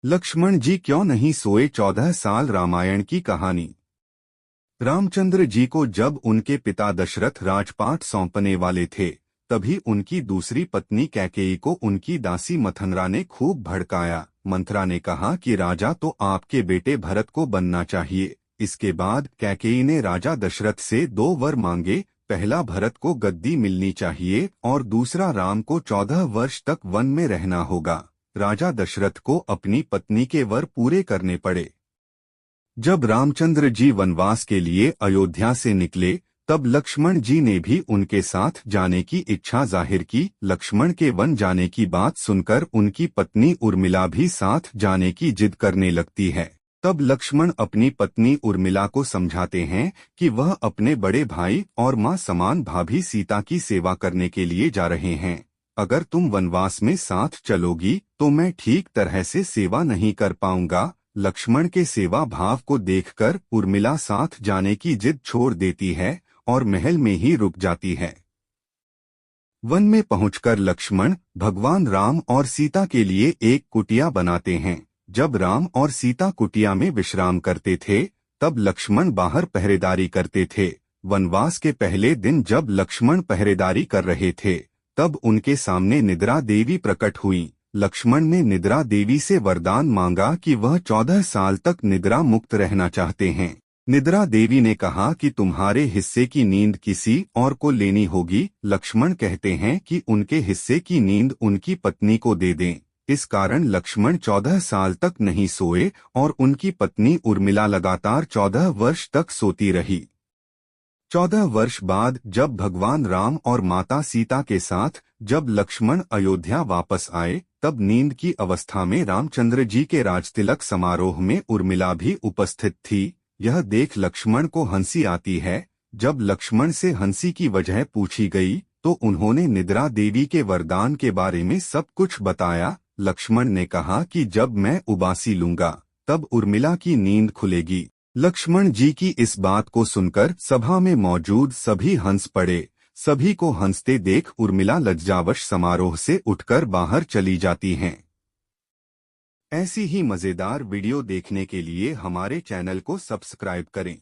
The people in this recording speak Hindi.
लक्ष्मण जी क्यों नहीं सोए? 14 साल रामायण की कहानी। रामचंद्र जी को जब उनके पिता दशरथ राजपाट सौंपने वाले थे, तभी उनकी दूसरी पत्नी कैकेयी को उनकी दासी मंथरा ने खूब भड़काया। मंथरा ने कहा कि राजा तो आपके बेटे भरत को बनना चाहिए। इसके बाद कैकेयी ने राजा दशरथ से 2 वर मांगे। पहला, भरत को गद्दी मिलनी चाहिए और दूसरा, राम को 14 वर्ष तक वन में रहना होगा। राजा दशरथ को अपनी पत्नी के वर पूरे करने पड़े। जब रामचंद्र जी वनवास के लिए अयोध्या से निकले, तब लक्ष्मण जी ने भी उनके साथ जाने की इच्छा जाहिर की। लक्ष्मण के वन जाने की बात सुनकर उनकी पत्नी उर्मिला भी साथ जाने की जिद करने लगती है। तब लक्ष्मण अपनी पत्नी उर्मिला को समझाते हैं कि वह अपने बड़े भाई और मां समान भाभी सीता की सेवा करने के लिए जा रहे हैं। अगर तुम वनवास में साथ चलोगी तो मैं ठीक तरह से सेवा नहीं कर पाऊंगा। लक्ष्मण के सेवा भाव को देखकर उर्मिला साथ जाने की जिद छोड़ देती है और महल में ही रुक जाती है। वन में पहुंचकर लक्ष्मण भगवान राम और सीता के लिए एक कुटिया बनाते हैं। जब राम और सीता कुटिया में विश्राम करते थे, तब लक्ष्मण बाहर पहरेदारी करते थे। वनवास के पहले दिन जब लक्ष्मण पहरेदारी कर रहे थे, तब उनके सामने निद्रा देवी प्रकट हुई। लक्ष्मण ने निद्रा देवी से वरदान मांगा कि वह 14 साल तक निद्रा मुक्त रहना चाहते हैं। निद्रा देवी ने कहा कि तुम्हारे हिस्से की नींद किसी और को लेनी होगी। लक्ष्मण कहते हैं कि उनके हिस्से की नींद उनकी पत्नी को दे दें। इस कारण लक्ष्मण 14 साल तक नहीं सोए और उनकी पत्नी उर्मिला लगातार 14 वर्ष तक सोती रही। 14 वर्ष बाद जब भगवान राम और माता सीता के साथ जब लक्ष्मण अयोध्या वापस आए, तब नींद की अवस्था में रामचंद्र जी के राजतिलक समारोह में उर्मिला भी उपस्थित थी। यह देख लक्ष्मण को हंसी आती है। जब लक्ष्मण से हंसी की वजह पूछी गई, तो उन्होंने निद्रा देवी के वरदान के बारे में सब कुछ बताया। लक्ष्मण ने कहा कि जब मैं उबासी लूंगा, तब उर्मिला की नींद खुलेगी। लक्ष्मण जी की इस बात को सुनकर सभा में मौजूद सभी हंस पड़े। सभी को हंसते देख उर्मिला लज्जावश समारोह से उठकर बाहर चली जाती हैं। ऐसी ही मजेदार वीडियो देखने के लिए हमारे चैनल को सब्सक्राइब करें।